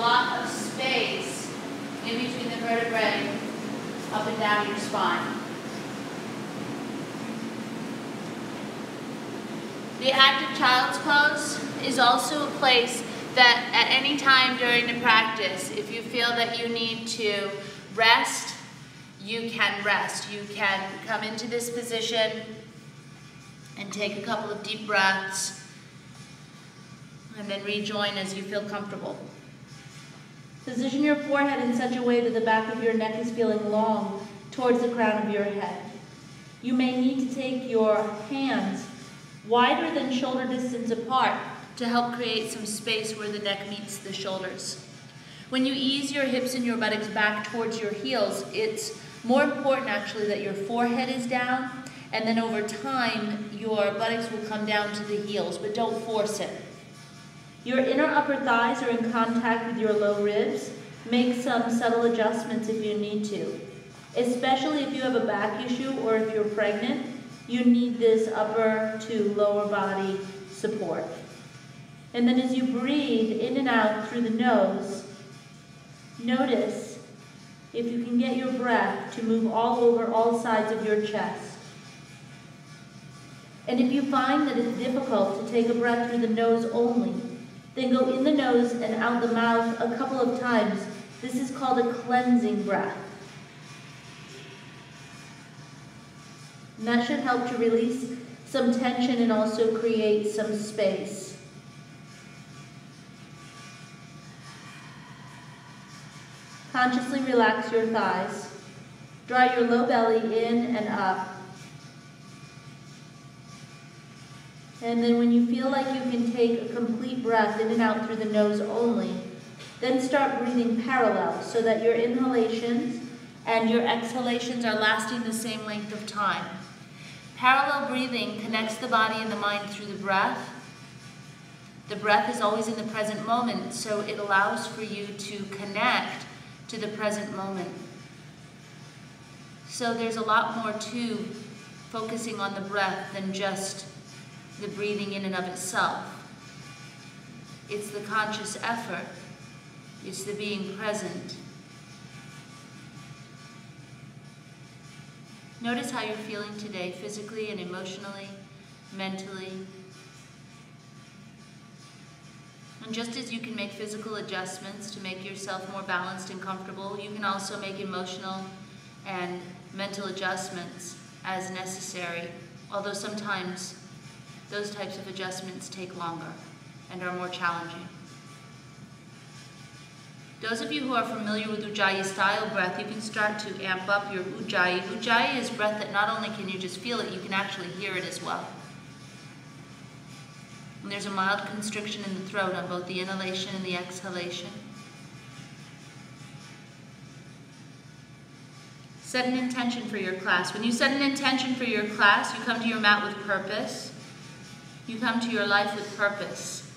lot of space in between the vertebrae up and down your spine. The active child's pose is also a place that at any time during the practice, if you feel that you need to rest, you can rest. You can come into this position and take a couple of deep breaths and then rejoin as you feel comfortable. Position your forehead in such a way that the back of your neck is feeling long towards the crown of your head. You may need to take your hands wider than shoulder distance apart to help create some space where the neck meets the shoulders. When you ease your hips and your buttocks back towards your heels, it's more important actually that your forehead is down, and then over time your buttocks will come down to the heels, but don't force it. Your inner upper thighs are in contact with your low ribs. Make some subtle adjustments if you need to. Especially if you have a back issue or if you're pregnant, you need this upper to lower body support. And then as you breathe in and out through the nose, notice if you can get your breath to move all over all sides of your chest. And if you find that it's difficult to take a breath through the nose only, then go in the nose and out the mouth a couple of times. This is called a cleansing breath. And that should help to release some tension and also create some space. Consciously relax your thighs. Draw your low belly in and up. And then when you feel like you can take a complete breath in and out through the nose only, then start breathing parallel so that your inhalations and your exhalations are lasting the same length of time. Parallel breathing connects the body and the mind through the breath. The breath is always in the present moment, so it allows for you to connect to the present moment. So there's a lot more to focusing on the breath than just the breathing in and of itself. It's the conscious effort. It's the being present. Notice how you're feeling today, physically and emotionally, mentally. And just as you can make physical adjustments to make yourself more balanced and comfortable, you can also make emotional and mental adjustments as necessary, although sometimes those types of adjustments take longer and are more challenging. Those of you who are familiar with Ujjayi style breath, you can start to amp up your Ujjayi. Ujjayi is breath that not only can you just feel it, you can actually hear it as well. And there's a mild constriction in the throat on both the inhalation and the exhalation. Set an intention for your class. When you set an intention for your class, you come to your mat with purpose. You come to your life with purpose.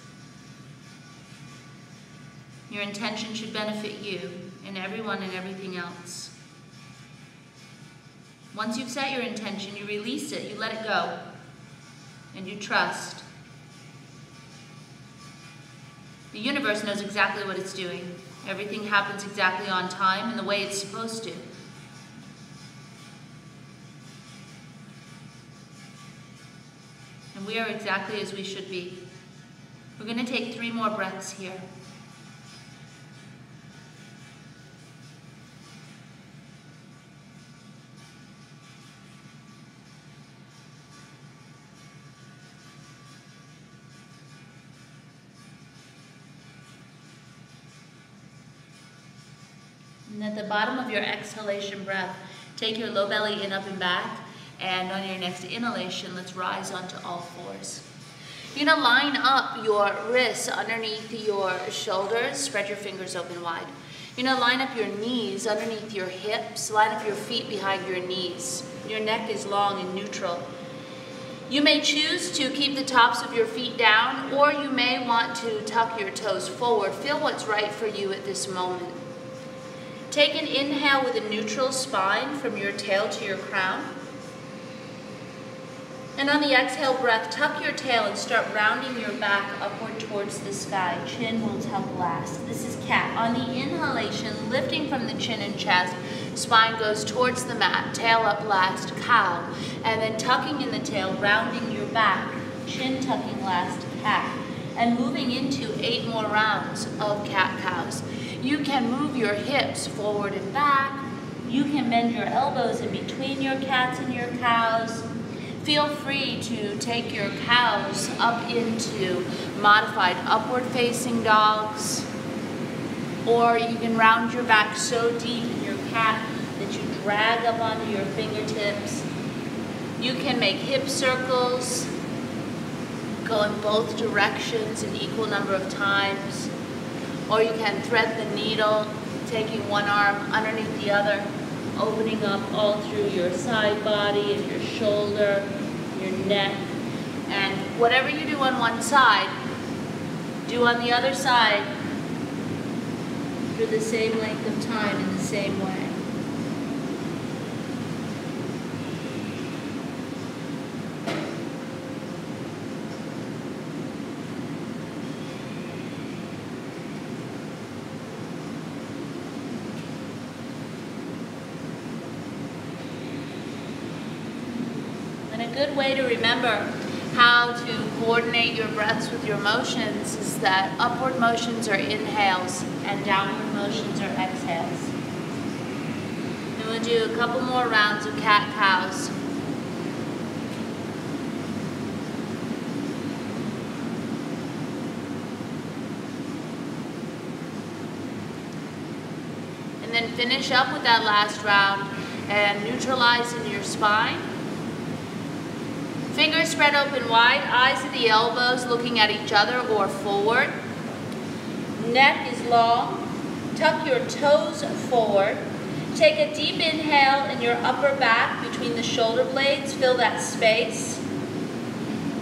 Your intention should benefit you and everyone and everything else. Once you've set your intention, you release it, you let it go, and you trust. The universe knows exactly what it's doing. Everything happens exactly on time and the way it's supposed to. And we are exactly as we should be. We're going to take 3 more breaths here. And at the bottom of your exhalation breath, take your low belly in, up, and back. And on your next inhalation, let's rise onto all fours. You're going to line up your wrists underneath your shoulders. Spread your fingers open wide. You're going to line up your knees underneath your hips. Line up your feet behind your knees. Your neck is long and neutral. You may choose to keep the tops of your feet down, or you may want to tuck your toes forward. Feel what's right for you at this moment. Take an inhale with a neutral spine from your tail to your crown. And on the exhale breath, tuck your tail and start rounding your back upward towards the sky. Chin will tuck last. This is cat. On the inhalation, lifting from the chin and chest, spine goes towards the mat, tail up last, cow. And then tucking in the tail, rounding your back, chin tucking last, cat. And moving into 8 more rounds of cat-cows. You can move your hips forward and back. You can bend your elbows in between your cats and your cows. Feel free to take your cows up into modified upward facing dogs. Or you can round your back so deep in your cat that you drag up onto your fingertips. You can make hip circles, go in both directions an equal number of times. Or you can thread the needle, taking one arm underneath the other, opening up all through your side body and your shoulder, your neck. And whatever you do on one side, do on the other side for the same length of time in the same way. And a good way to remember how to coordinate your breaths with your motions is that upward motions are inhales and downward motions are exhales. And we'll do a couple more rounds of cat-cows. And then finish up with that last round and neutralize in your spine. Fingers spread open wide, eyes at the elbows looking at each other or forward. Neck is long. Tuck your toes forward. Take a deep inhale in your upper back between the shoulder blades. Fill that space.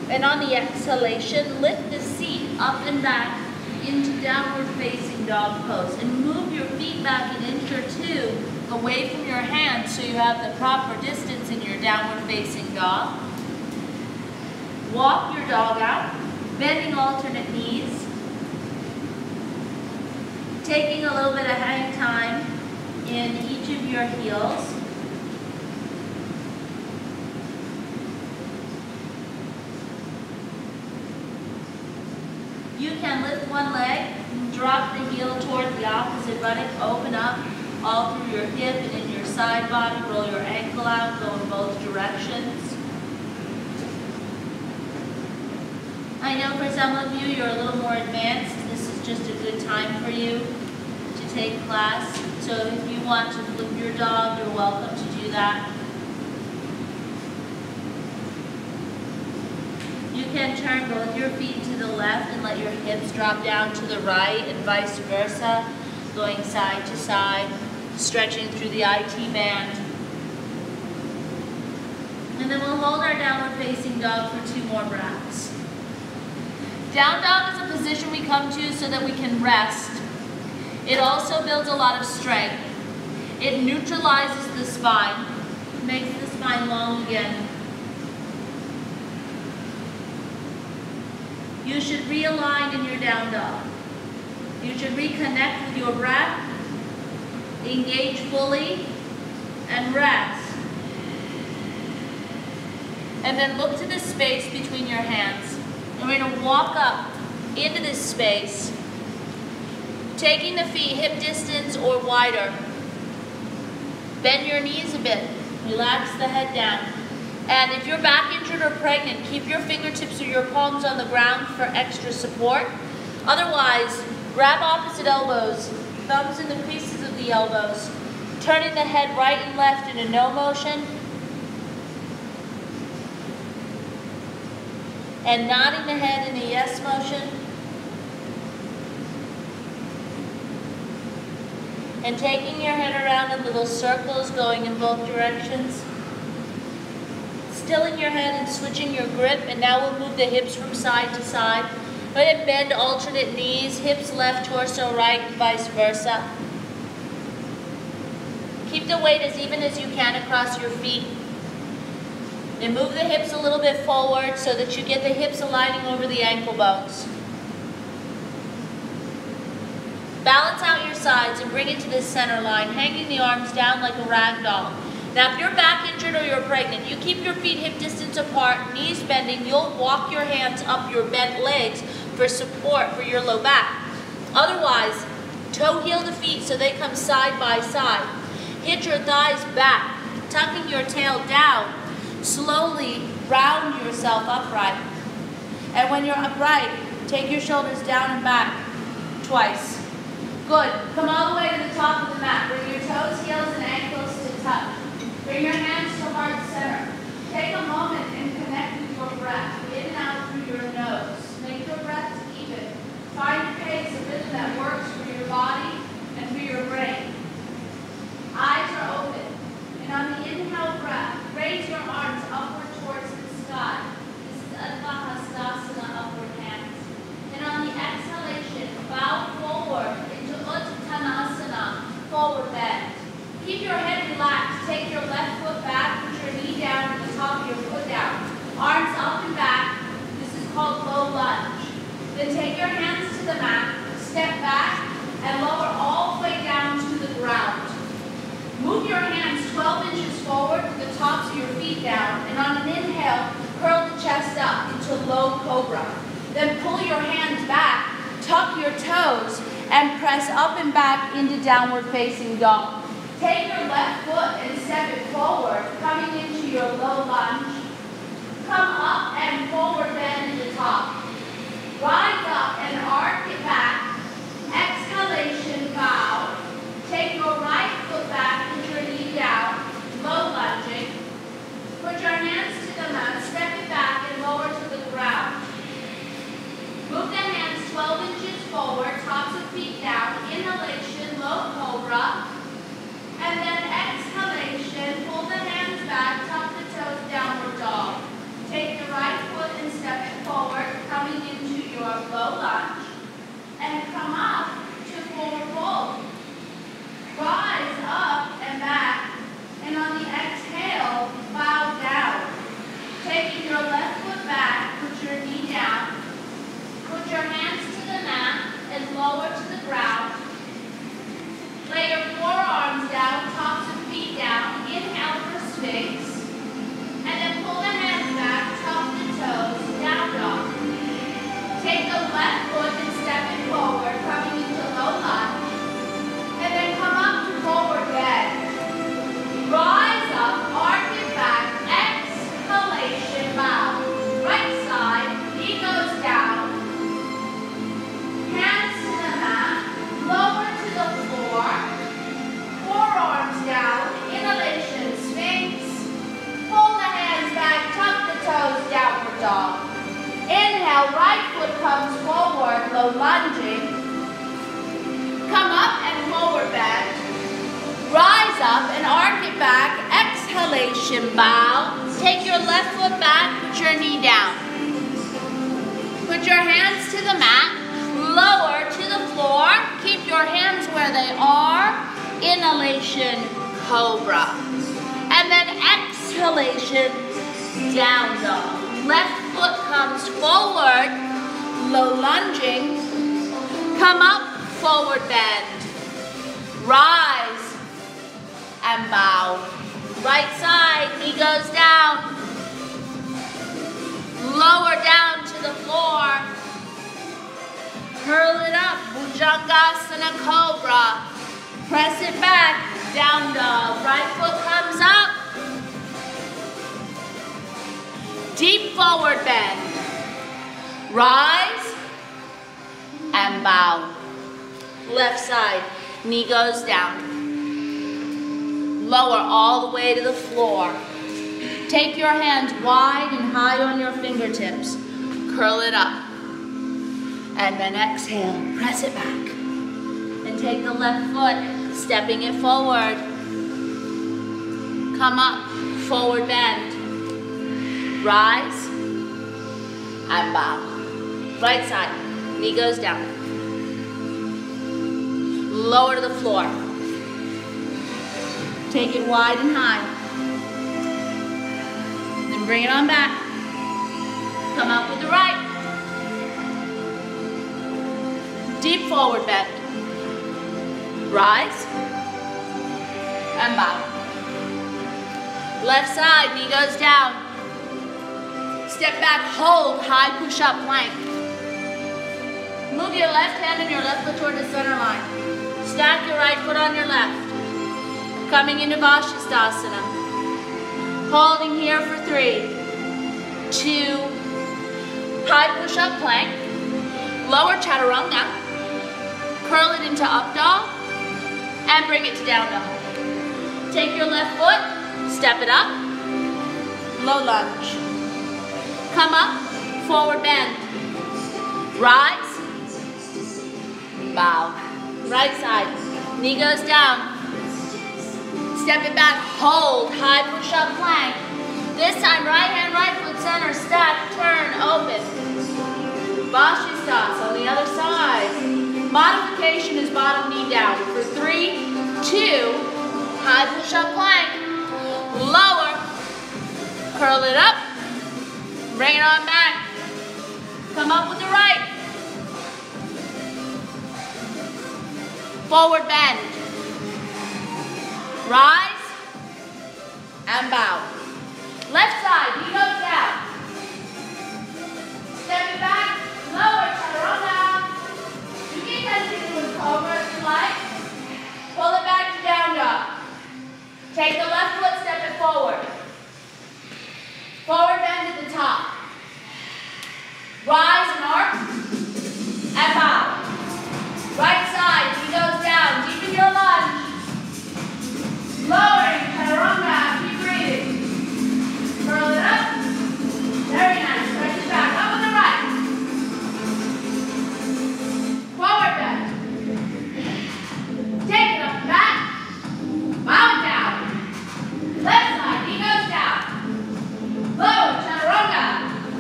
And on the exhalation, lift the seat up and back into downward facing dog pose. And move your feet back an inch or 2 away from your hands so you have the proper distance in your downward facing dog. Walk your dog out, bending alternate knees, taking a little bit of hang time in each of your heels. You can lift one leg, drop the heel toward the opposite buttock, open up all through your hip and in your side body, roll your ankle out, go in both directions. I know for some of you, you're a little more advanced. This is just a good time for you to take class. So if you want to flip your dog, you're welcome to do that. You can turn both your feet to the left and let your hips drop down to the right and vice versa, going side to side, stretching through the IT band. And then we'll hold our downward facing dog for 2 more breaths. Down dog is a position we come to so that we can rest. It also builds a lot of strength. It neutralizes the spine, makes the spine long again. You should realign in your down dog. You should reconnect with your breath, engage fully, and rest. And then look to the space between your hands. And we're going to walk up into this space, taking the feet hip distance or wider. Bend your knees a bit. Relax the head down. And if you're back injured or pregnant, keep your fingertips or your palms on the ground for extra support. Otherwise, grab opposite elbows, thumbs in the creases of the elbows, turning the head right and left in a no motion, and nodding the head in a yes motion. And taking your head around in little circles going in both directions. Stilling your head and switching your grip, and now we'll move the hips from side to side. Go ahead and bend alternate knees, hips left, torso right, and vice versa. Keep the weight as even as you can across your feet. And move the hips a little bit forward so that you get the hips aligning over the ankle bones. Balance sides and bring it to this center line, hanging the arms down like a rag doll. Now if you're back injured or you're pregnant, you keep your feet hip distance apart, knees bending. You'll walk your hands up your bent legs for support for your low back. Otherwise, toe heel the feet so they come side by side. Hit your thighs back, tucking your tail down. Slowly round yourself upright. And when you're upright, take your shoulders down and back twice. Good. Come all the way to the top of the mat. Bring your toes, heels, and ankles to touch. Bring your hands to heart center. Take a moment and connect with your breath. In and out through your nose. Make your breath even. Find a pace, a rhythm that works for your body and for your brain. Eyes are open. And on the inhale breath, raise your arms upward towards the sky. This is Adho Hastasana, upward hands. And on the exhalation, bow forward into Uttanasana, forward bend. Keep your head relaxed. Take your left foot back, put your knee down and the top of your foot down. Arms up and back. This is called low lunge. Then take your hands to the mat, step back, and lower all the way down to the ground. Move your hands 12 inches forward with the tops of your feet down, and on an inhale, curl the chest up into low cobra. Then pull your hands back, tuck your toes, and press up and back into downward facing dog. Take your left foot and step it forward, coming into your low lunge. Come up and forward bend to the top. Rise up and arc it back. Exhalation, bow. Take your right foot back, put your knee down, low lunging. Put your hands to the mat, step it back and lower to the ground. Move the hands 12 inches forward, tops of feet down, inhalation, low cobra. And then exhalation, pull the hands back, tuck the toes, downward dog. Take the right foot and step it forward, coming into your low lunge. And come up to forward fold. Rise up and back, and on the exhale, bow down. Taking your left foot back, put your knee down. Put your hands to the mat and lower to the ground. Lay your forearms down, tops of feet down. Inhale for Sphinx. And then pull the hands back, tuck the toes, down dog. Take the left foot and step it forward, coming into low lunge. And then come up to forward bend. Rise up, arc it back, exhalation, bow. Right side, knee goes down. Hands to the mat, lower to the floor. Forearms down, inhalation, Sphinx. Pull the hands back, tuck the toes, downward dog. Inhale, right foot comes forward, low lunging. Come up and forward bend. Rise up and arc it back. Exhalation, bow. Take your left foot back, put your knee down. Put your hands to the mat, lower to the floor. Keep your hands where they are. Inhalation, cobra. And then exhalation, down dog. Left foot comes forward, low lunging. Come up, forward bend. Rise and bow. Right side, knee goes down. Lower down to the floor. Curl it up, Bhujangasana Cobra. Press it back, down dog. Right foot comes up. Deep forward bend. Rise and bow. Left side, knee goes down. Lower all the way to the floor. Take your hands wide and high on your fingertips. Curl it up. And then exhale, press it back. And take the left foot, stepping it forward. Come up, forward bend. Rise and bow. Right side, knee goes down. Lower to the floor. Take it wide and high. Then bring it on back. Come up with the right. Deep forward bend. Rise. And bow. Left side, knee goes down. Step back, hold, high push-up plank. Move your left hand and your left foot toward the center line. Stack your right foot on your left. Coming into Vashisthasana. Holding here for 3, 2, high push-up plank. Lower chaturanga. Curl it into up dog. And bring it to down dog. Take your left foot, step it up. Low lunge. Come up, forward bend. Rise. Bow. Right side. Knee goes down. Step it back, hold, high push-up plank. This time, right hand, right foot, center, stack, turn, open. Vashisthasana on the other side. Modification is bottom knee down. For 3, 2, high push-up plank. Lower, curl it up, bring it on back. Come up with the right. Forward bend. Rise and bow. Left side, knee goes down. Step it back, lower, chaturanga. You can continue with cobra if you like. Pull it back to down dog. Take the left foot, step it forward. Forward bend at the top. Rise and arc and bow. Right side, knee goes down. Deepen your lunge. Lowering, chaturanga, keep breathing. Curl it up. Very nice. Stretch it back. Up on the right. Forward bend. Take it up and back. Bow it down. Left side, knee goes down. Lower, chaturanga.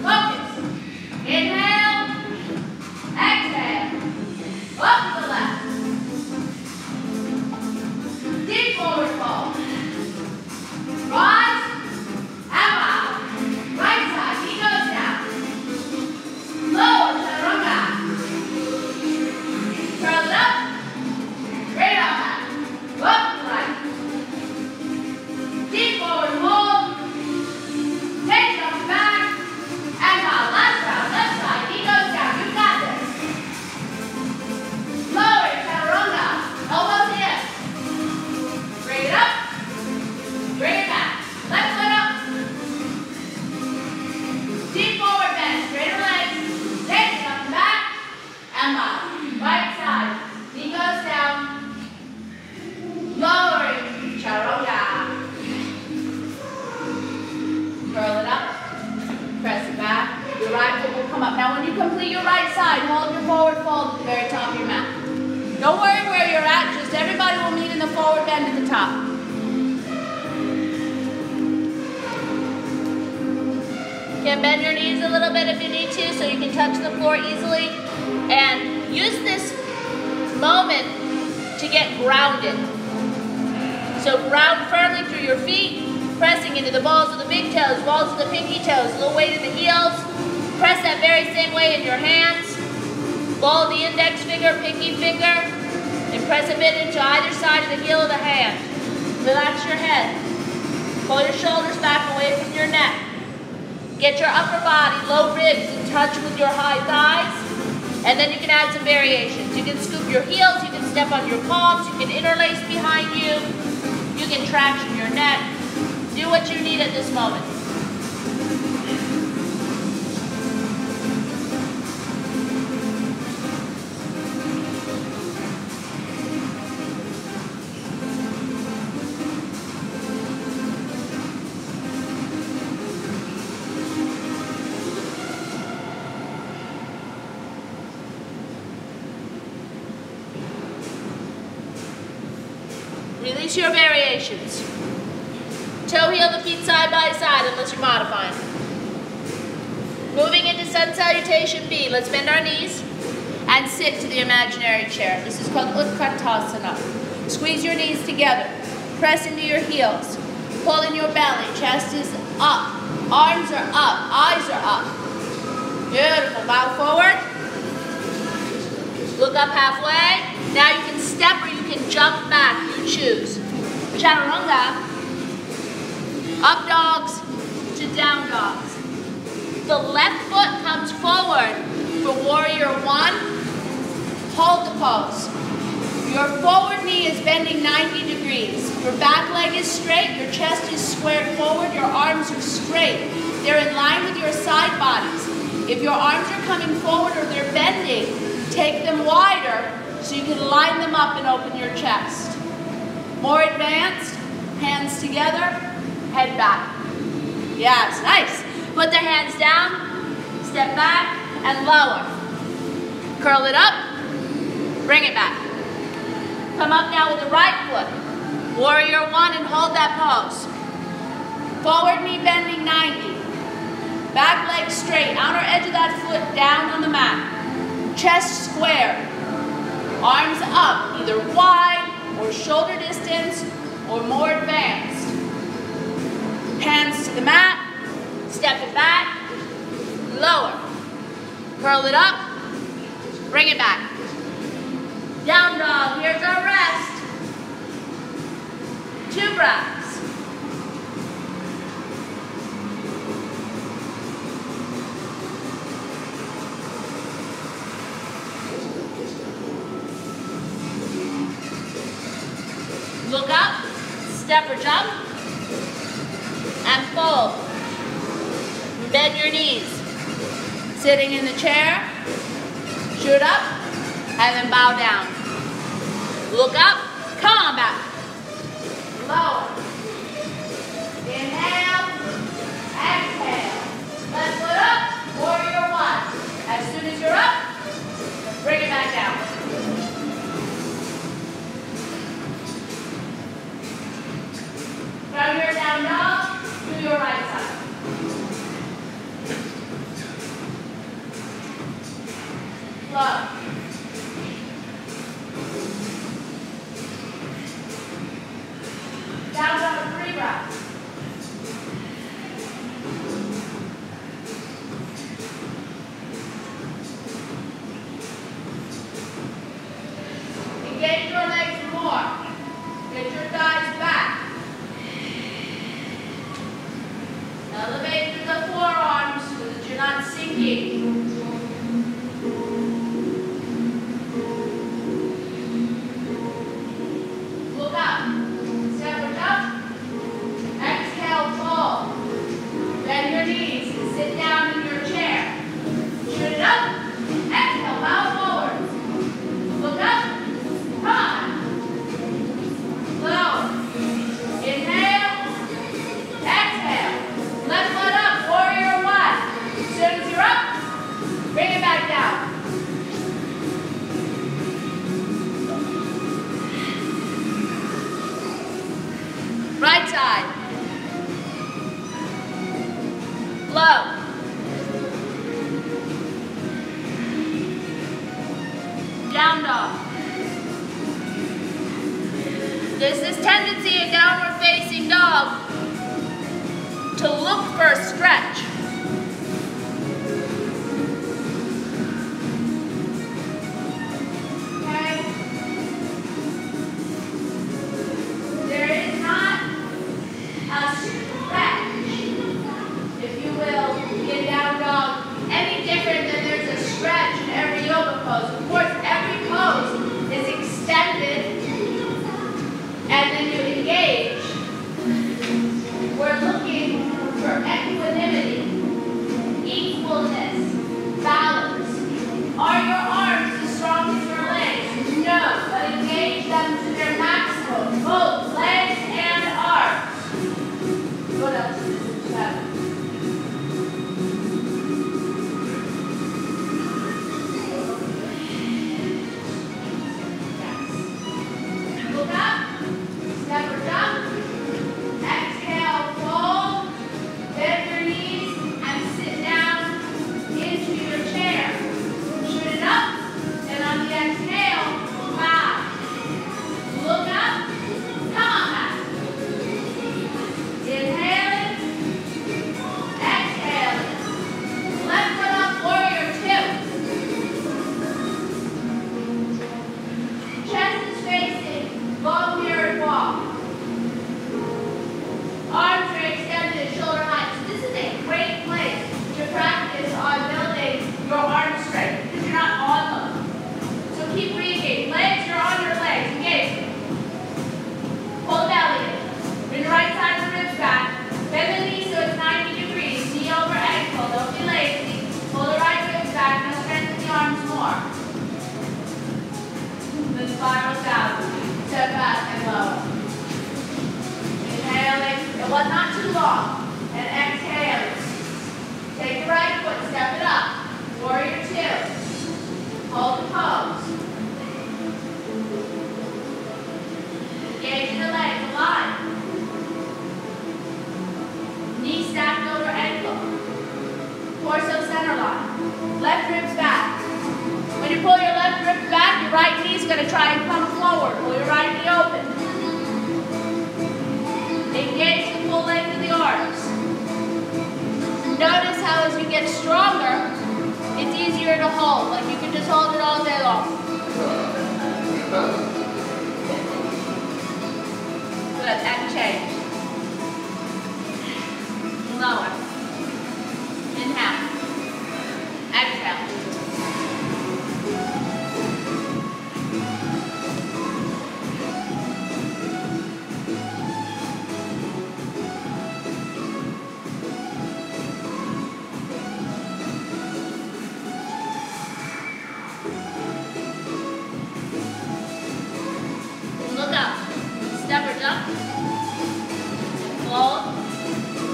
Focus. Inhale. Exhale. Up to the left. Deep forward fold. Rise and bow. Right side, knee goes down. Lower, chaturanga. Curl it up. Bring it on back. Up to the right. Deep forward fold. Take it up and back. And bow. Last round, left side, knee goes down. You got this. Lower, chaturanga. Elbows in. Bring it up. Bring it back. Left foot up. Deep forward bend. Straighter legs. Take it up and back. And bow. Right side. Knee goes down. Lowering. Chaturanga. Curl it up. Press it back. Your right foot will come up. Now when you complete your right side, hold your forward fold at the very top of your mat. Don't worry where you're at, just everybody will meet in the forward bend at the top. You can bend your knees a little bit if you need to so you can touch the floor easily. And use this moment to get grounded. So ground firmly through your feet, pressing into the balls of the big toes, balls of the pinky toes, a little weight in the heels. Press that very same way in your hands. Ball of the index finger, pinky finger, and press a bit into either side of the heel of the hand. Relax your head. Pull your shoulders back away from your neck. Get your upper body, low ribs in touch with your high thighs. And then you can add some variations. You can scoop your heels, you can step on your palms, you can interlace behind you. You can traction your neck. Do what you need at this moment. Release your variations. Toe heel the feet side by side unless you're modifying. Moving into Sun Salutation B. Let's bend our knees and sit to the imaginary chair. This is called Utkatasana. Squeeze your knees together. Press into your heels. Pull in your belly. Chest is up. Arms are up. Eyes are up. Beautiful. Bow forward. Look up halfway. Now you can step or you can jump chaturanga, up dogs to down dogs. The left foot comes forward for warrior one. Hold the pose. Your forward knee is bending 90 degrees. Your back leg is straight, your chest is squared forward, your arms are straight. They're in line with your side bodies. If your arms are coming forward or they're bending, take them wider so you can line them up and open your chest. More advanced, hands together, head back. Yes, nice. Put the hands down, step back, and lower. Curl it up, bring it back. Come up now with the right foot. Warrior one and hold that pose. Forward knee bending 90. Back leg straight, outer edge of that foot down on the mat. Chest square. Arms up, either wide or shoulder distance or more advanced. Hands to the mat, step it back, lower. Curl it up, bring it back. Down dog, here's our rest. 2 breaths. Look up, step or jump, and fold. Bend your knees. Sitting in the chair, shoot up, and then bow down. Look up, come on back. Lower. Inhale, exhale. Left foot up, warrior one. As soon as you're up, bring it back down. From your down dog to your right side. Slow. Down dog, 3 breaths. Engage your legs more. Get your thighs back. Elevate through the forearms so that you're not sinking. Look up. Step or jump. Exhale, fold. Bend your knees and sit down in your chair. Shoot it up. Exhale, bow forward. Look up. Come on. Slow. Inhale. Exhale. Left foot up, warrior one. As soon as you're up, bring it back down. Right side. Low. Down dog. There's this tendency in downward facing dog to look for a stretch. Okay? There is not a stretch, if you will, in down dog, any different than there's a stretch in every yoga pose. Of course, every pose is extended and then you engage. We're looking for equanimity. Good, and change. Lower. Inhale. Exhale. Look up. Step or jump. Fold.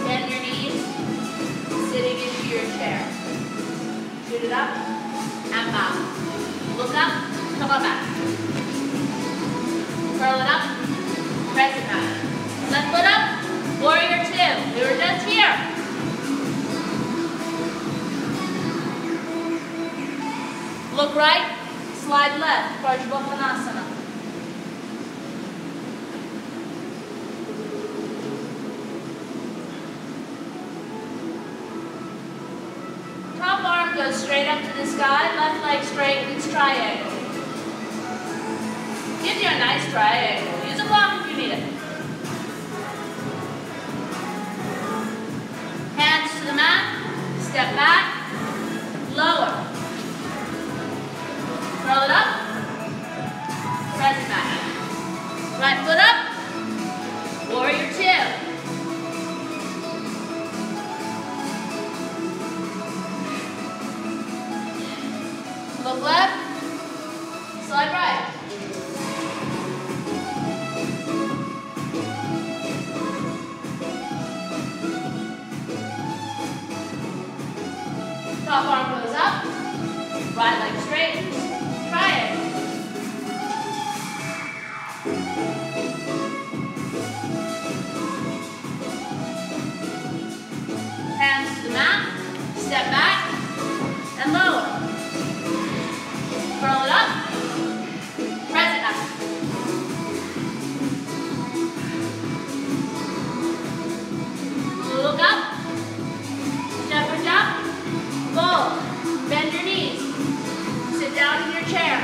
Bend your knees. Sitting into your chair. Shoot it up and bow. Look up. Come on back. Curl it up. Press it back. Left foot up. Warrior two. We were just here. Look right. Slide left. Parsvottanasana. Top arm goes straight up to the sky, left leg straightens, triangle. Gives you a nice triangle. Use a block if you need it. Hands to the mat, step back, lower. Curl it up, press it back. Right foot up, warrior two. Look left, slide right. Top arm goes up, right leg straightens, triangle. Hands to the mat, step back, and lower. Curl it up, press it up. Look up, step or jump, fold, bend your knees, sit down in your chair,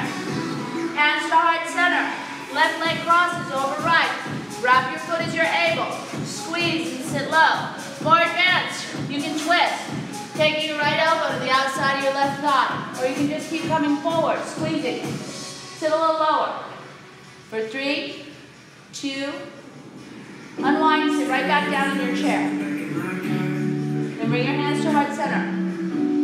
hands to heart center, left leg crosses over right, wrap your foot as you're able, squeeze and sit low. More advanced, you can twist. Taking your right elbow to the outside of your left thigh. Or you can just keep coming forward, squeezing. Sit a little lower. For 3, 2, unwind, sit right back down in your chair. Then bring your hands to heart center.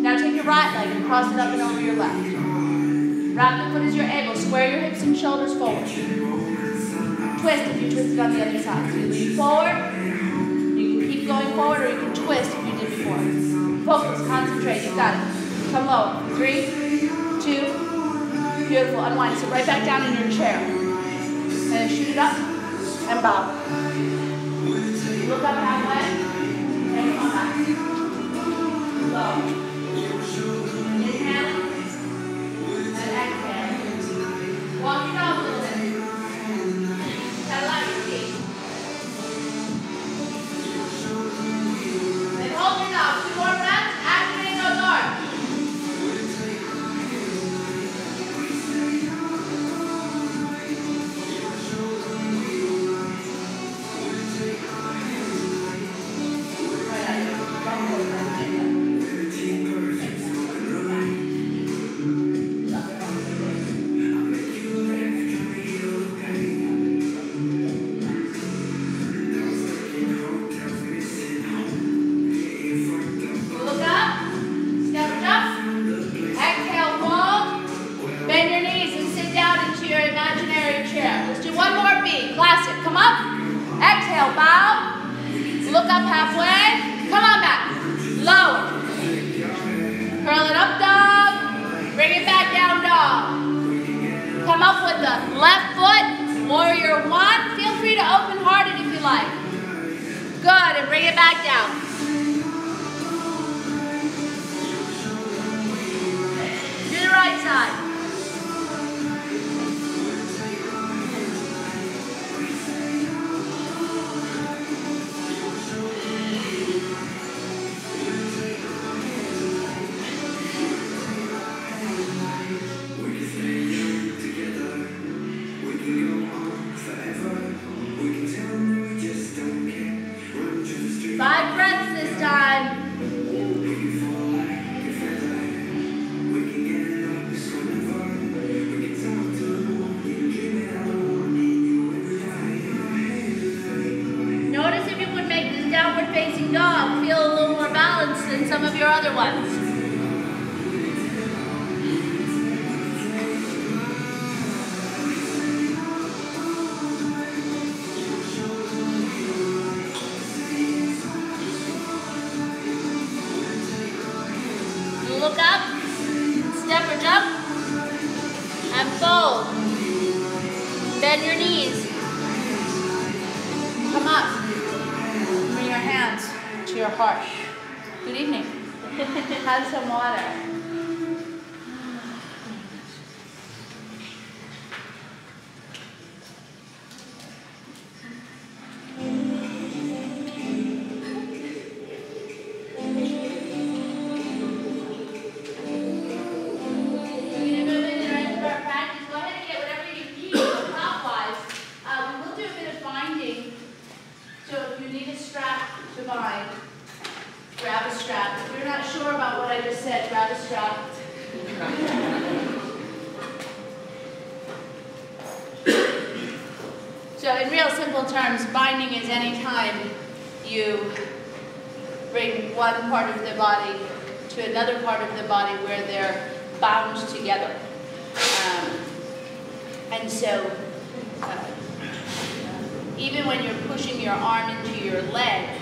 Now take your right leg and cross it up and over your left. Wrap the foot as you're able. Square your hips and shoulders forward. Twist if you twist it on the other side. So you lean forward. You can keep going forward or you can twist if you did before. Focus, concentrate, you got it. Come low. 3, 2, beautiful. Unwind. Sit right back down in your chair. And then shoot it up and bow. Look up halfway and come back. Low. Inhale and exhale. Walk your dog a little bit. Kind of like your feet. And hold your dog. 2 more breaths. Activate those arms. Forever, we can tell facing dog feel a little more balanced than some of your other ones? Look up, step or jump, and fold. Bend your knees. Come up. Bring your hands to your heart. Good evening. Have some water. Grab a strap. If you're not sure about what I just said, grab a strap. So in real simple terms, binding is any time you bring one part of the body to another part of the body where they're bound together. And so even when you're pushing your arm into your leg,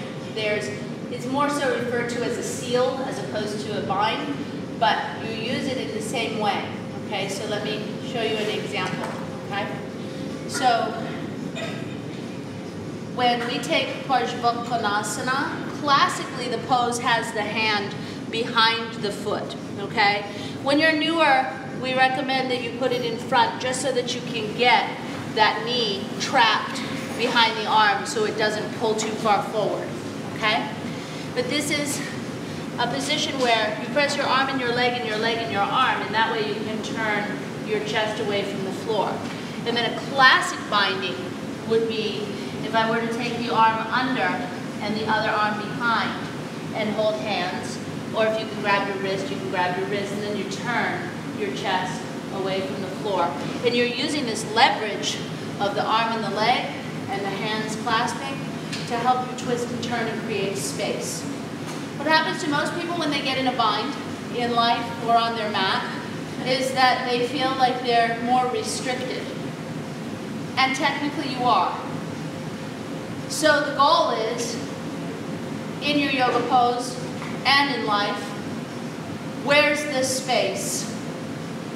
it's more so referred to as a seal as opposed to a bind, but you use it in the same way. Okay, so let me show you an example. Okay, so when we take Parsvakonasana, classically the pose has the hand behind the foot. Okay, when you're newer, we recommend that you put it in front just so that you can get that knee trapped behind the arm so it doesn't pull too far forward. Okay? But this is a position where you press your arm and your leg and your leg and your arm, and that way you can turn your chest away from the floor. And then a classic binding would be if I were to take the arm under and the other arm behind and hold hands, or if you can grab your wrist, you can grab your wrist, and then you turn your chest away from the floor. And you're using this leverage of the arm and the leg and the hands clasping to help you twist and turn and create space. What happens to most people when they get in a bind in life or on their mat is that they feel like they're more restricted. And technically you are. So the goal is, in your yoga pose and in life, where's the space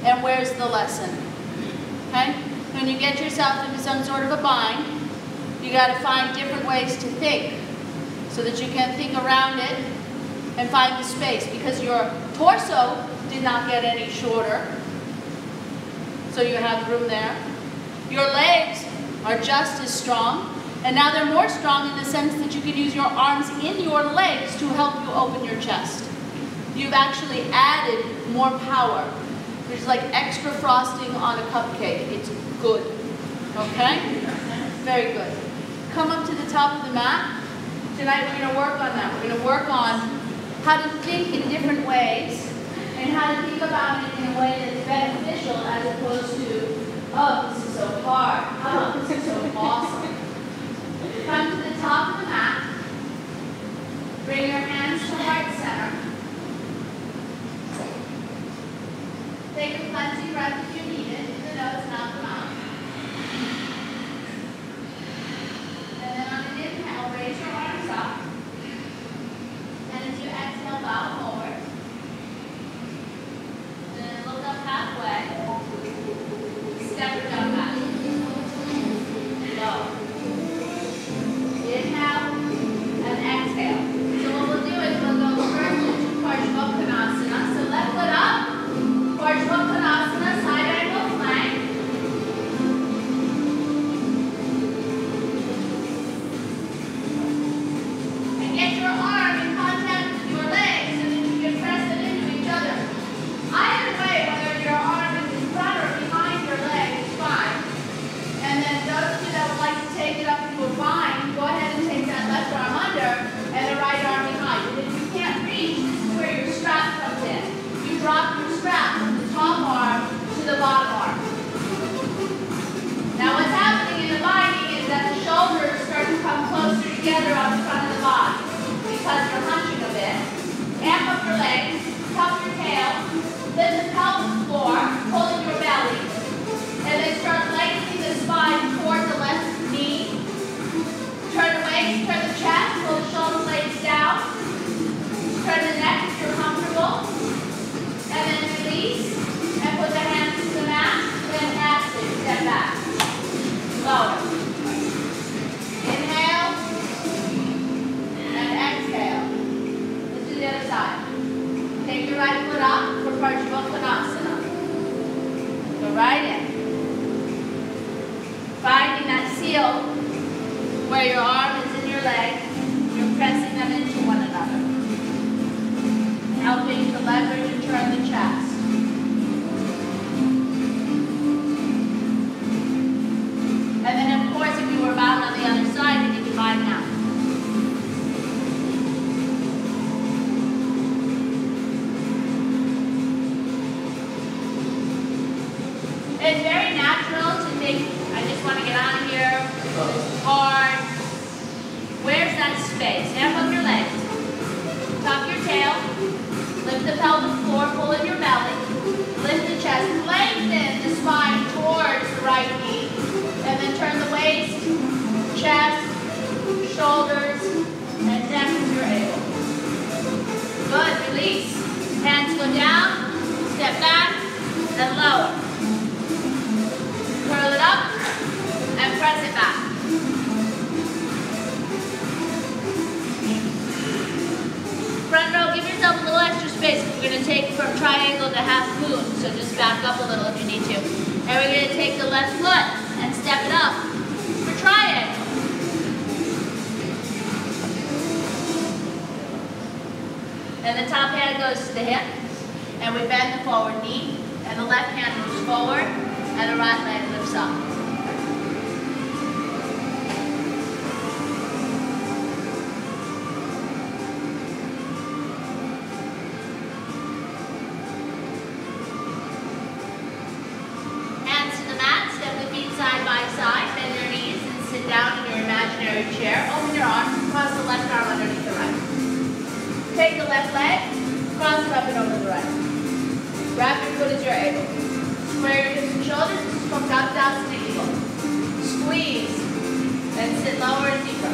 and where's the lesson? Okay? When you get yourself into some sort of a bind, you got to find different ways to think so that you can think around it and find the space, because your torso did not get any shorter, so you have room there. Your legs are just as strong, and now they're more strong in the sense that you can use your arms in your legs to help you open your chest. You've actually added more power. There's like extra frosting on a cupcake. It's good. Okay? Very good. Come up to the top of the mat. Tonight we're going to work on that. We're going to work on how to think in different ways and how to think about it in a way that's beneficial as opposed to, oh, this is so hard. Oh, this is so awesome. Come to the top of the mat. Bring your hands to heart center. Take a cleansing breath if you need it, through the nose, not the mouth. And then on an inhale, raise your arms up. And as you exhale, bow forward. And then look up halfway. Step or jump back. where your arm is in your leg, you're pressing them into one another, helping to leverage and turn the chest. And then of course, if you were bound on the other side, then you can bind now. It's very natural to think, I just want to get out of here, this is hard. Where's that space? Stand up your legs. Tuck your tail. Lift the pelvic floor, pull in your belly. Lift the chest, lengthen the spine towards the right knee. And then turn the waist, chest, shoulders, and neck if you're able. Good, release. Hands go down, step back, and lower. Curl it up, and press it back. Front row, give yourself a little extra space. We're going to take from triangle to half moon, so just back up a little if you need to. And we're going to take the left foot and step it up for triangle. And the top hand goes to the hip, and we bend the forward knee, and the left hand moves forward, and the right leg lifts up. Down in your imaginary chair, open your arms, cross the left arm underneath the right. Take the left leg, cross it up and over the right. Wrap your foot as you're able. Square your hips and shoulders, this is from Kapadasana Eagle. Squeeze, then sit lower and deeper.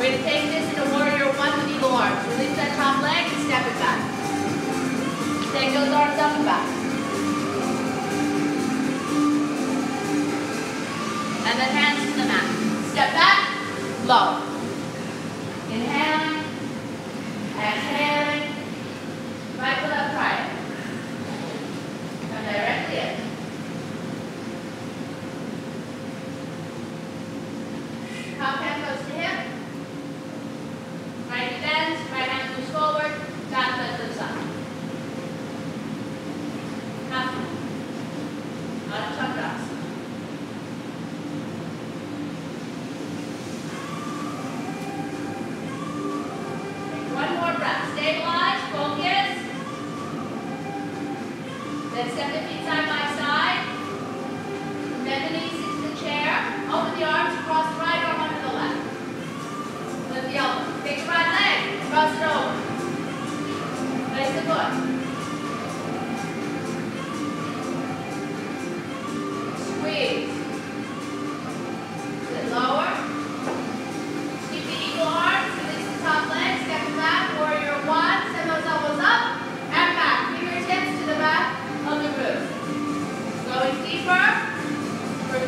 We're going to take this into Warrior One with Eagle arms. Release that top leg and step it back. Take those arms up and back. And then hands to the mat. Step back, low. Inhaling, exhaling. Right foot up, right. Come directly in. Top hand goes to hip. Right knee bends, right hand moves forward, back foot to the side. Half moon. Adho Chakrasana. Stabilize, focus. Then step the feet side by side. Bend the knees into the chair. Open the arms, cross the right arm under the left. Lift the elbow. Take the right leg, cross it over. Place the foot. Squeeze. Sit lower. Keep the eagle arms. Release the top leg. Step it back. Warrior One. Send those elbows up and back. Fingertips to the back of the roof. Going deeper for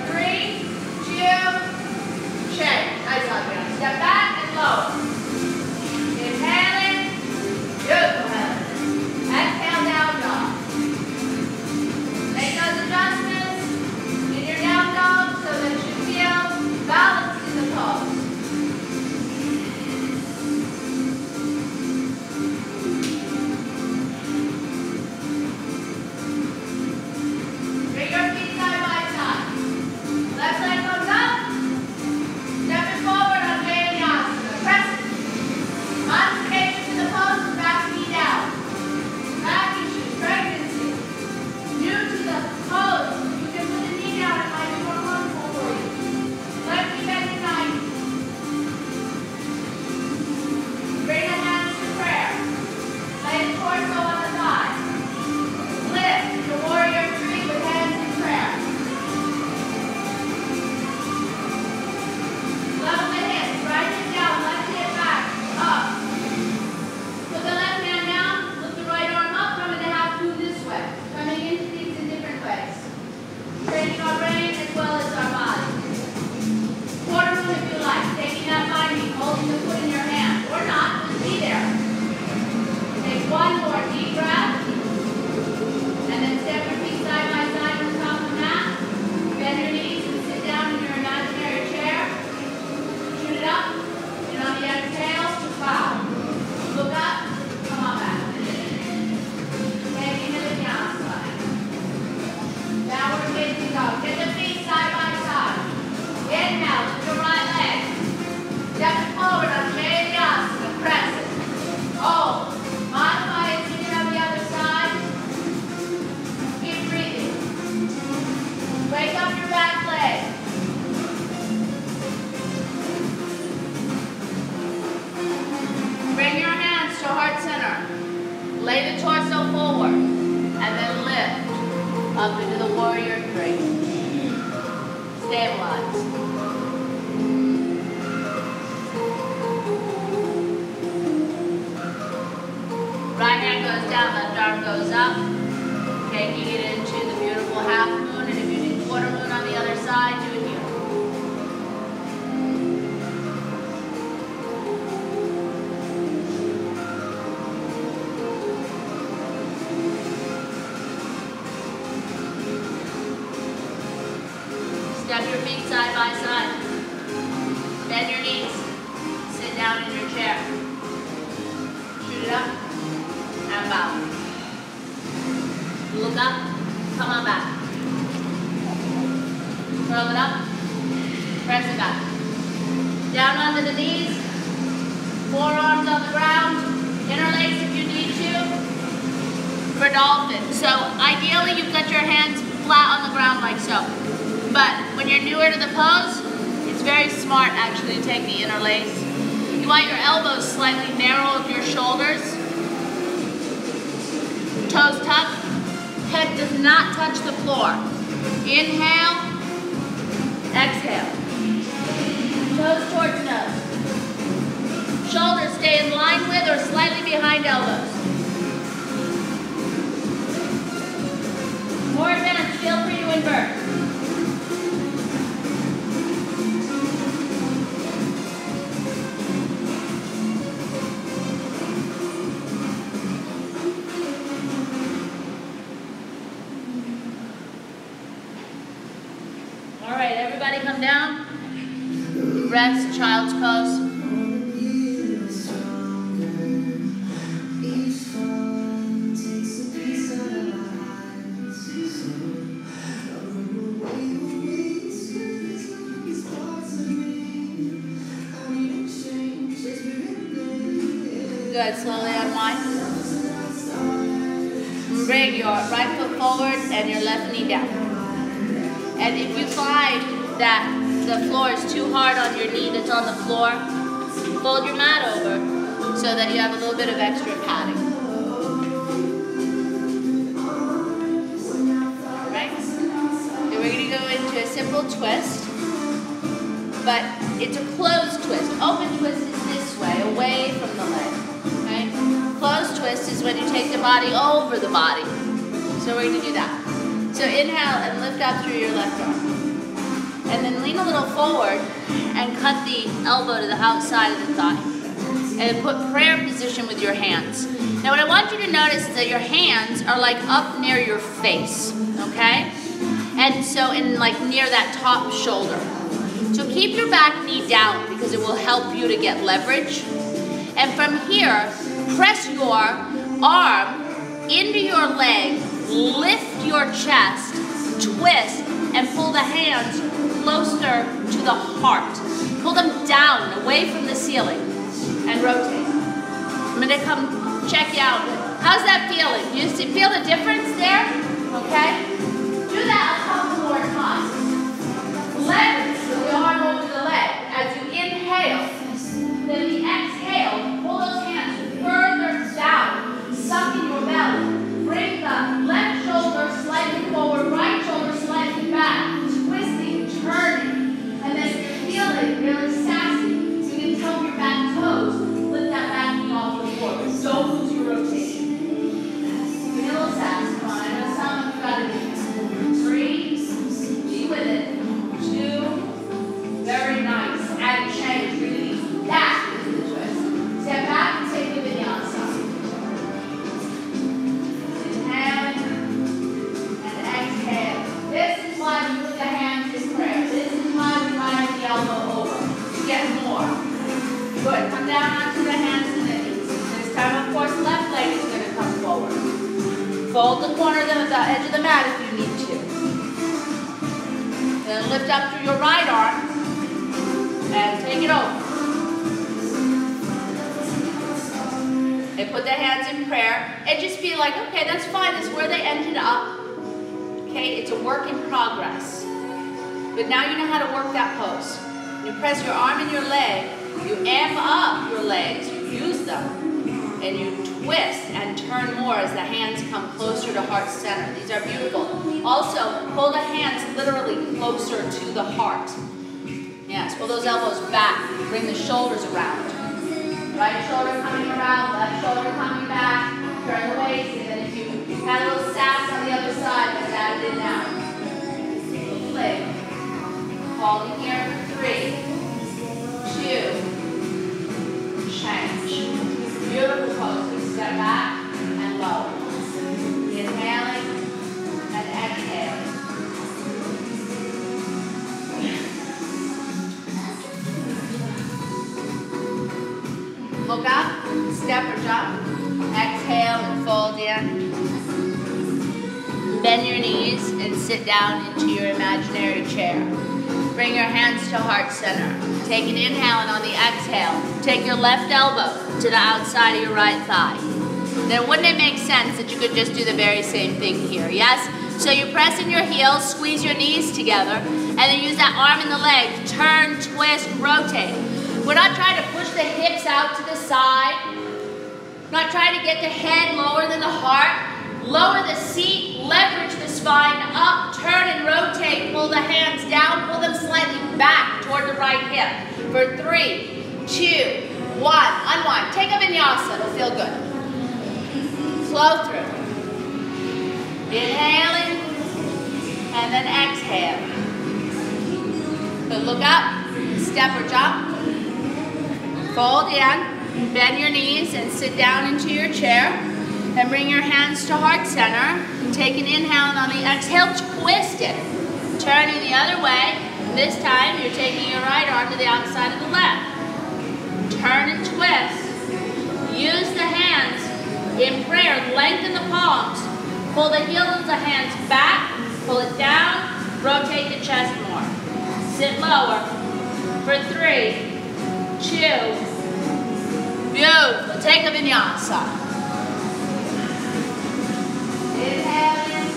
Stabilize. Right hand goes down, left arm goes up. Taking it into the beautiful half moon, and if you do quarter moon on the other side, do it here. Step your feet side by side. Bend your knees. Sit down in your chair. Shoot it up and bow. Look up, come on back. Curl it up, press it back. Down onto the knees, forearms on the ground, interlace if you need to, for dolphin. So ideally you've got your hands flat on the ground like so. But when you're newer to the pose, it's very smart actually to take the interlace. You want your elbows slightly narrow of your shoulders. Toes tucked. Head does not touch the floor. Inhale, exhale. Toes towards nose. Shoulders stay in line with or slightly behind elbows. More advanced, feel free to invert. Everybody come down. Rest, child's pose. Good, slowly unwind. Bring your right foot forward and your left knee down. And if you find that the floor is too hard on your knee that's on the floor, fold your mat over so that you have a little bit of extra padding. Alright? Then we're going to go into a simple twist, but it's a closed twist. Open twist is this way, away from the leg. Okay? Closed twist is when you take the body over the body. So we're going to do that. So inhale and lift up through your left arm. And then lean a little forward and cut the elbow to the outside of the thigh. And put prayer position with your hands. Now what I want you to notice is that your hands are like up near your face, okay? And so in like near that top shoulder. So keep your back knee down because it will help you to get leverage. And from here, press your arm into your leg, lift your chest, twist, and pull the hands closer to the heart. Pull them down, away from the ceiling, and rotate. I'm going to come check you out. How's that feeling? You feel the difference there? Okay? Do that a couple more times. Leverage the arm over the leg. As you inhale, then the exhale, pull those hands further down, suck in your belly. Bring the left shoulder slightly forward, right shoulder slightly back. Turning, and then if you're feeling really sassy, so you can tilt your back toes, lift that back knee off the floor, but don't lose your rotation. Give me a little sass, come on, I know some of you got it. 3, be with it, 2, very nice, and change, release, that is the twist. Step back and take the vinyasa. Inhale, and exhale. This is why we put the hands in prayer. This is why we rise the elbow over. You get more. Good. Come down onto the hands and the knees. This time, of course, left leg is going to come forward. Fold the corner of the edge of the mat if you need to. Then lift up through your right arm and take it over. And put the hands in prayer and just be like, okay, that's fine. That's where they ended up. Okay, it's a work in progress. But now you know how to work that pose. You press your arm and your leg, you amp up your legs, you use them, and you twist and turn more as the hands come closer to heart center. These are beautiful. Also, pull the hands literally closer to the heart. Yes, pull those elbows back. Bring the shoulders around. Right shoulder coming around, left shoulder coming back. Turn the waist, and then if you had a little sass on the other side, just add it in now. Flick. Holding here for 3, 2, change. Beautiful pose. We step back and lower. Inhaling and exhaling. Look up, step or jump. Exhale and fold in. Bend your knees and sit down into your imaginary chair. Bring your hands to heart center. Take an inhale, and on the exhale, take your left elbow to the outside of your right thigh. Then wouldn't it make sense that you could just do the very same thing here, yes? So you press in your heels, squeeze your knees together, and then use that arm and the leg, turn, twist, rotate. We're not trying to push the hips out to the side. Not trying to get the head lower than the heart. Lower the seat, leverage the spine up, turn and rotate, pull the hands down, pull them slightly back toward the right hip. For 3, 2, 1, unwind. Take a vinyasa, it'll feel good. Flow through. Inhaling, and then exhale. Good, look up, step or jump. Fold in, bend your knees and sit down into your chair. And bring your hands to heart center. Take an inhale, and on the exhale, twist it. Turning the other way. This time, you're taking your right arm to the outside of the left. Turn and twist. Use the hands in prayer. Lengthen the palms. Pull the heels of the hands back. Pull it down. Rotate the chest more. Sit lower. For 3, 2. Beautiful. Take a vinyasa. Inhale in,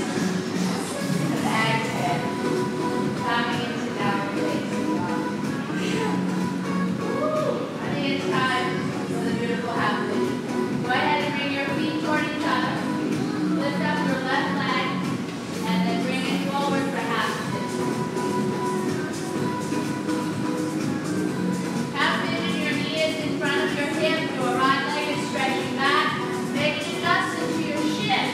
and exhale. Coming into downward facing dog. I think it's time for the beautiful half pigeon. Go ahead and bring your feet toward each other. Lift up your left leg, and then bring it forward for half pigeon. Half pigeon, your knee is in front of your hip. Your right leg is stretching back. Make an adjustment to your shin,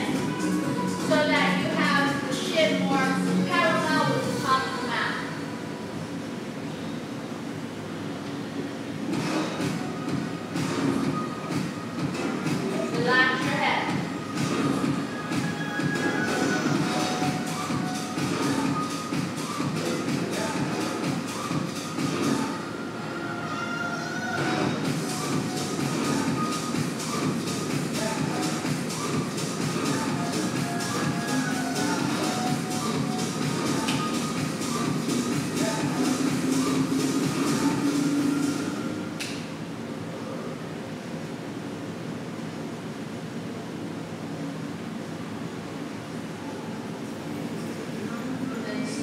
so that you have the shin more parallel with the top of the mat. Relax your head.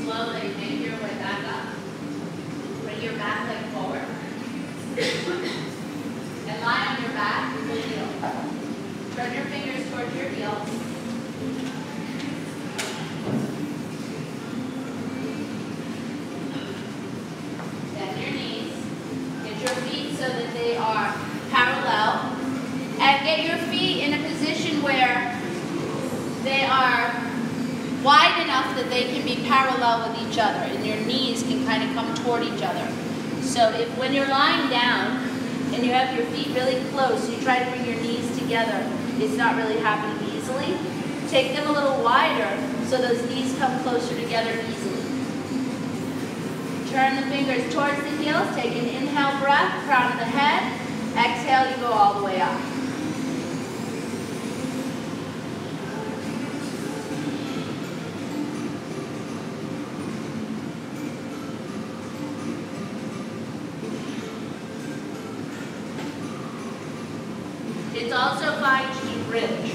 Slowly make your way back up. Bring your back leg forward. And lie on your back with your heel. Turn your fingers towards your heels. Bend your knees. Get your feet so that they are parallel. And get your feet in a position where they are wide enough that they can be parallel with each other, and your knees can kind of come toward each other. So if when you're lying down and you have your feet really close, you try to bring your knees together, it's not really happening easily. Take them a little wider so those knees come closer together easily. Turn the fingers towards the heels, take an inhale breath, crown of the head, exhale, you go all the way up. It's also fine to do bridge,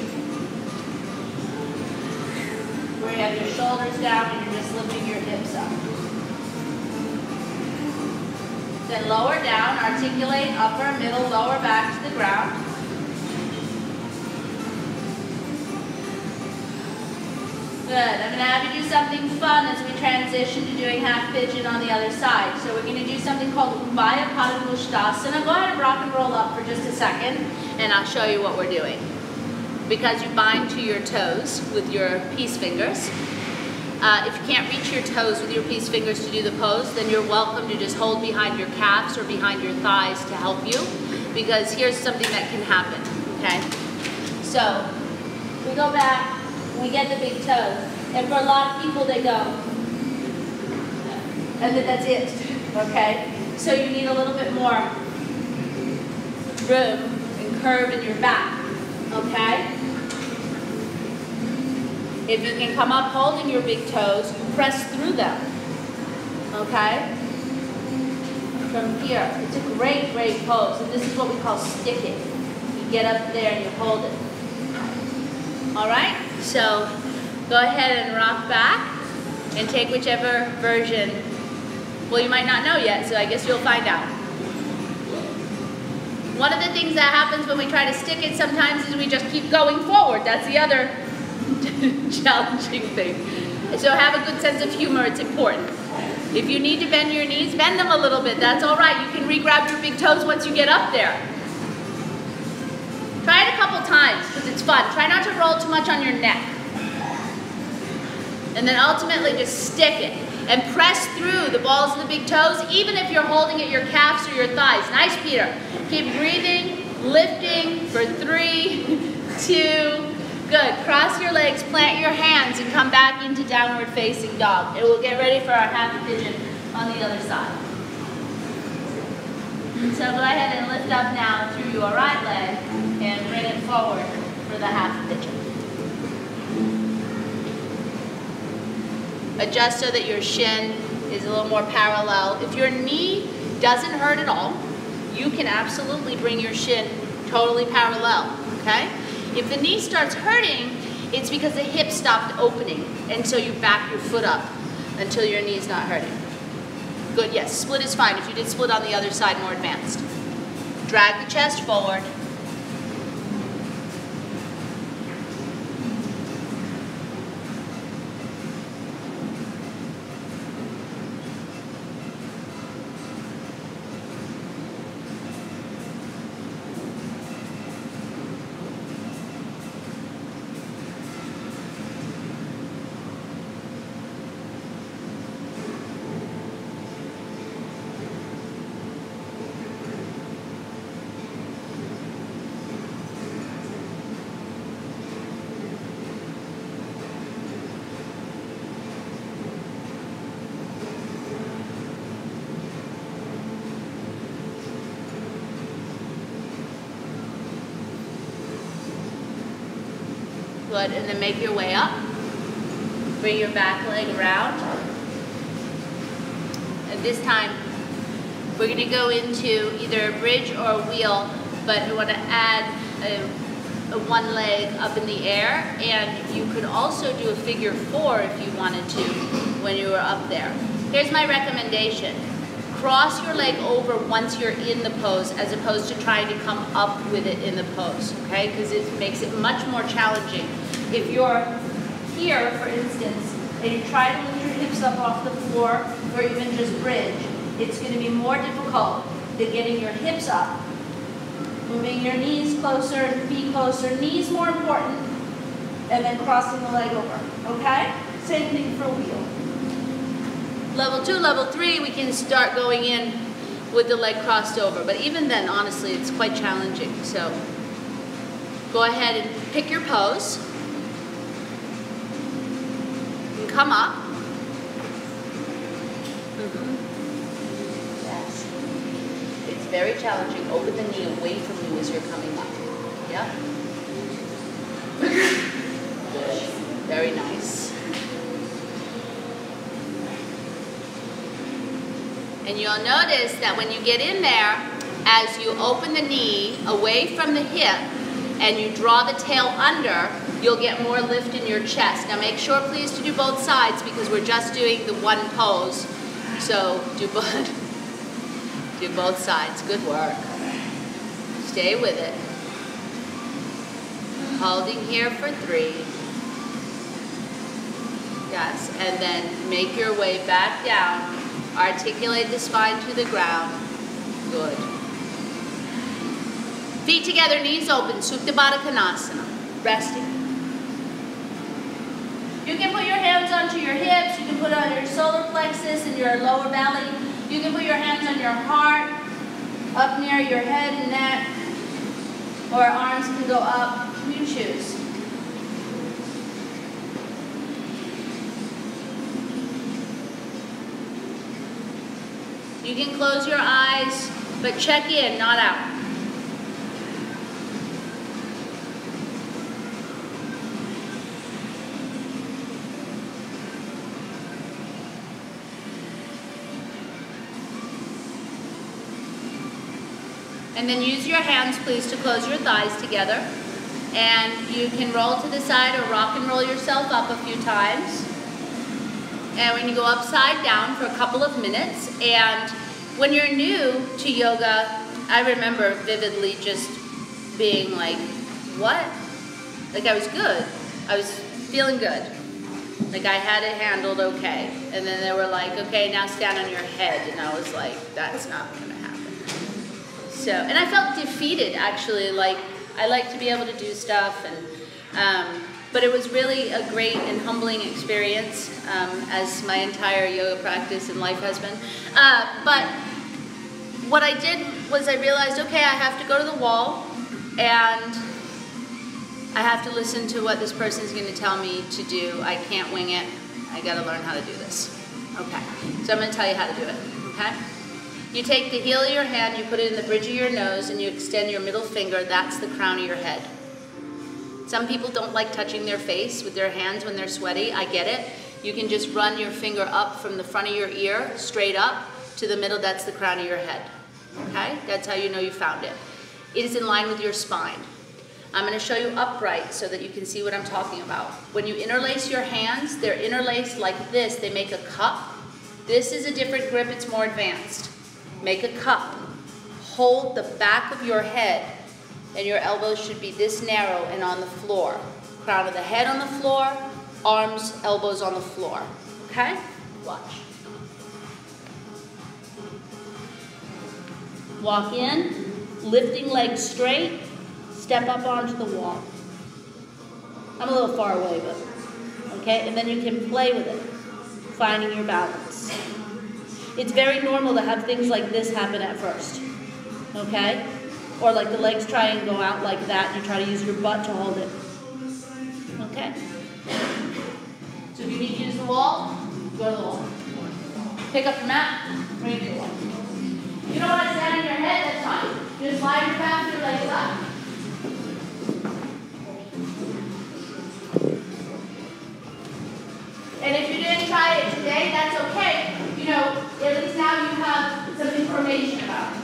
where you have your shoulders down and you're just lifting your hips up. Then lower down, articulate upper, middle, lower back to the ground. Good. I'm going to have you do something fun as we transition to doing half pigeon on the other side. So we're going to do something called Ubhaya Padangusthasana. Go ahead and rock and roll up for just a second, and I'll show you what we're doing. Because you bind to your toes with your peace fingers. If you can't reach your toes with your peace fingers to do the pose, then you're welcome to just hold behind your calves or behind your thighs to help you. Because here's something that can happen, okay? So, we go back. We get the big toes, and for a lot of people they go, and then that's it, okay? So you need a little bit more room and curve in your back, okay? If you can come up holding your big toes, press through them, okay? From here, it's a great, great pose, and this is what we call sticking. You get up there and you hold it. All right? So go ahead and rock back and take whichever version. Well, you might not know yet, so I guess you'll find out. One of the things that happens when we try to stick it sometimes is we just keep going forward. That's the other challenging thing. So have a good sense of humor, it's important. If you need to bend your knees, bend them a little bit. That's all right. You can re-grab your big toes once you get up there. Try it a couple times because it's fun. Try not to roll too much on your neck. And then ultimately just stick it and press through the balls of the big toes, even if you're holding at your calves or your thighs. Nice, Peter. Keep breathing, lifting for 3, 2, good. Cross your legs, plant your hands, and come back into downward facing dog. And we'll get ready for our half pigeon on the other side. So go ahead and lift up now through your right leg and bring it forward for the half pigeon. Adjust so that your shin is a little more parallel. If your knee doesn't hurt at all, you can absolutely bring your shin totally parallel, okay? If the knee starts hurting, it's because the hip stopped opening, and so you back your foot up until your knee's not hurting. Good, yes, split is fine. If you did split on the other side, more advanced. Drag the chest forward. Good, and then make your way up. Bring your back leg around. And this time, we're going to go into either a bridge or a wheel, but I want to add a one leg up in the air, and you could also do a figure 4 if you wanted to when you were up there. Here's my recommendation. Cross your leg over once you're in the pose as opposed to trying to come up with it in the pose, okay? Because it makes it much more challenging. If you're here, for instance, and you try to lift your hips up off the floor or even just bridge, it's going to be more difficult than getting your hips up. Moving your knees closer, feet closer, knees more important, and then crossing the leg over, okay? Same thing for a wheel. Level 2, level 3, we can start going in with the leg crossed over. But even then, honestly, it's quite challenging. So go ahead and pick your pose. And come up. Yes. It's very challenging. Open the knee away from you as you're coming up. Yeah? Good. Very nice. And you'll notice that when you get in there, as you open the knee away from the hip and you draw the tail under, you'll get more lift in your chest. Now make sure, please, to do both sides because we're just doing the one pose. So do both sides. Good work. Stay with it. Holding here for 3. Yes, and then make your way back down. Articulate the spine to the ground. Good. Feet together, knees open, Supta Baddha Konasana. Resting. You can put your hands onto your hips, you can put it on your solar plexus and your lower belly. You can put your hands on your heart, up near your head and neck, or arms can go up. You choose. You can close your eyes, but check in, not out. And then use your hands, please, to close your thighs together. And you can roll to the side or rock and roll yourself up a few times. And when you go upside down for a couple of minutes. And when you're new to yoga, I remember vividly just being like, what? Like I was good. I was feeling good. Like I had it handled okay. And then they were like, okay, now stand on your head. And I was like, that's not gonna happen. So, and I felt defeated actually, like I like to be able to do stuff, and but it was really a great and humbling experience, as my entire yoga practice and life has been. But what I did was I realized, okay, I have to go to the wall, and I have to listen to what this person is going to tell me to do. I can't wing it. I got to learn how to do this. Okay, so I'm going to tell you how to do it, okay? You take the heel of your hand, you put it in the bridge of your nose, and you extend your middle finger. That's the crown of your head. Some people don't like touching their face with their hands when they're sweaty. I get it. You can just run your finger up from the front of your ear, straight up to the middle. That's the crown of your head. Okay? That's how you know you found it. It is in line with your spine. I'm going to show you upright so that you can see what I'm talking about. When you interlace your hands, they're interlaced like this. They make a cup. This is a different grip. It's more advanced. Make a cup. Hold the back of your head, and your elbows should be this narrow and on the floor. Crown of the head on the floor, arms, elbows on the floor. Okay? Watch. Walk in, lifting legs straight, step up onto the wall. I'm a little far away, but okay? And then you can play with it, finding your balance. It's very normal to have things like this happen at first, okay? Or like the legs try and go out like that, and you try to use your butt to hold it, okay? So if you need to use the wall, go to the wall. Pick up your mat, bring it to the wall. If you don't want to stand on your head, that's fine. Just lie your back, your legs up. And if you didn't try it today, that's okay. You know, at least now you have some information about it.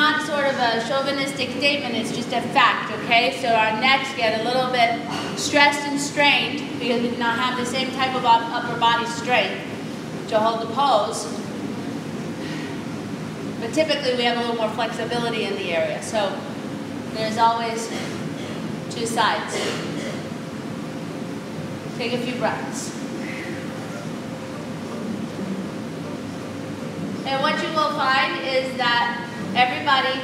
not sort of a chauvinistic statement, it's just a fact, okay? So our necks get a little bit stressed and strained because we do not have the same type of upper body strength to hold the pose. But typically we have a little more flexibility in the area. So there's always two sides. Take a few breaths. And what you will find is that everybody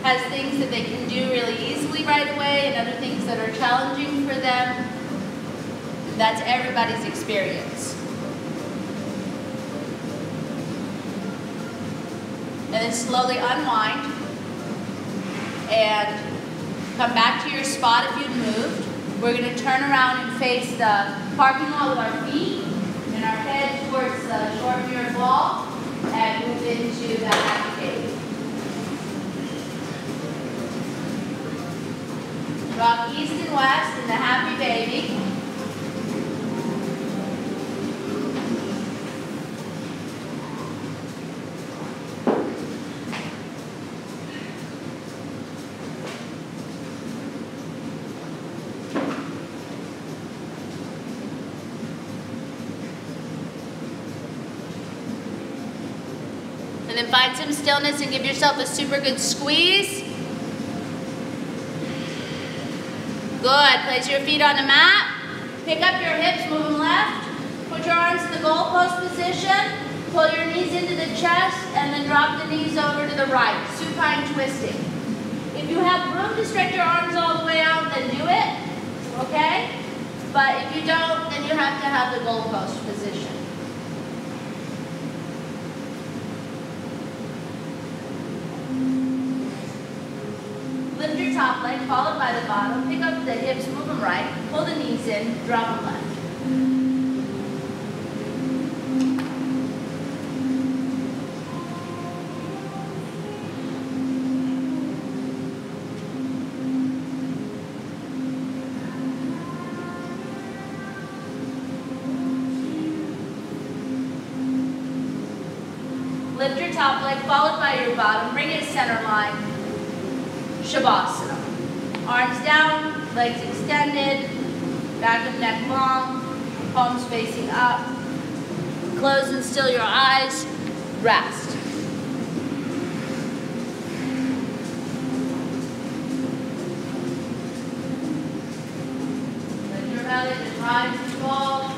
has things that they can do really easily right away and other things that are challenging for them. That's everybody's experience. And then slowly unwind and come back to your spot if you'd moved. We're going to turn around and face the parking lot with our feet and our head towards the short mirrored wall and move into the happy baby. Rock east and west in the happy baby. And then find some stillness and give yourself a super good squeeze. Good. Place your feet on the mat. Pick up your hips, move them left. Put your arms in the goalpost position. Pull your knees into the chest and then drop the knees over to the right. Supine twisting. If you have room to stretch your arms all the way out, then do it. Okay? But if you don't, then you have to have the goalpost position. Lift your top leg, followed by the bottom. Pick up the hips, move them right. Pull the knees in, drop them left. Lift your top leg, followed by your bottom. Bring it center line. Shavasana. Arms down, legs extended, back of neck long, palms facing up. Close and still your eyes. Rest. Let your belly just rise and fall.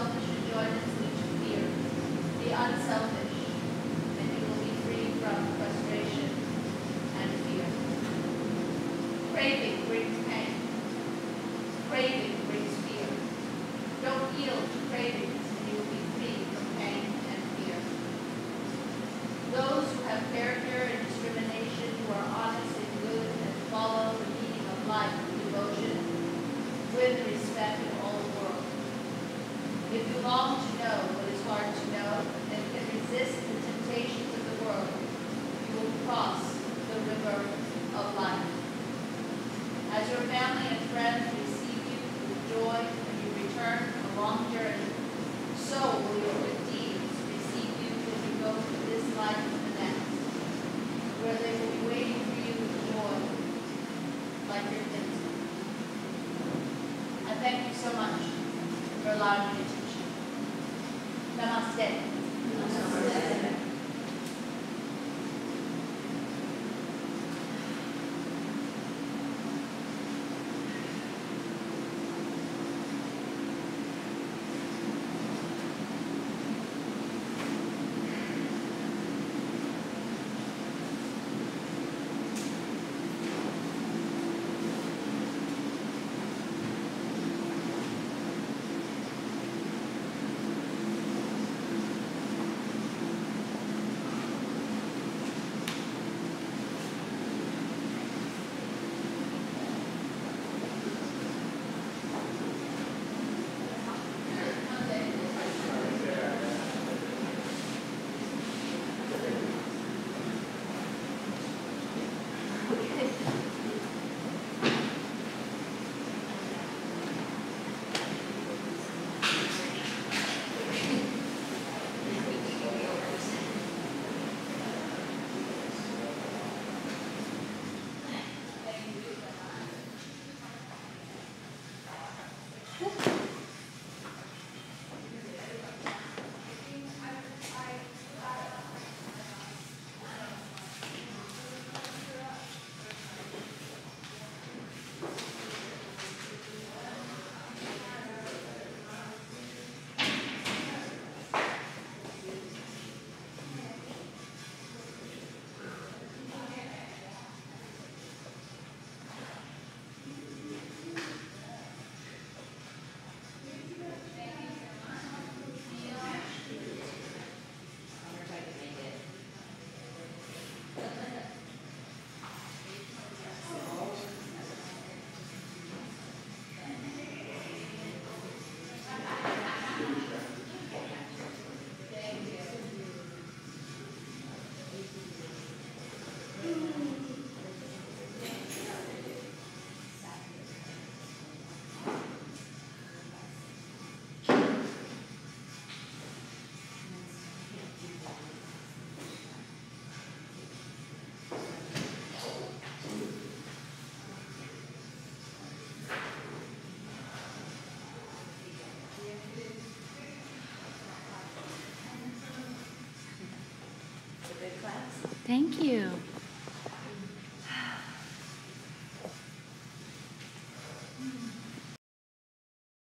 selfish enjoyments lead to fear. Be unselfish, and you will be free from frustration and fear. Craving brings pain. Craving brings fear. Don't yield to cravings, and you will be free from pain and fear. Those who have character and discrimination, who are honest and good, and follow the meaning of life with devotion, win respect in all the world. If you long to know what is hard to know, and can resist the temptations of the world, you will cross the river of life. As your family and friends receive you with joy when you return from a long journey, so will your good deeds receive you when you go through this life and the next, where they will be waiting for you with joy, like your kinsmen. I thank you so much for allowing me to teach you. Namaste. Namaste. Thank you.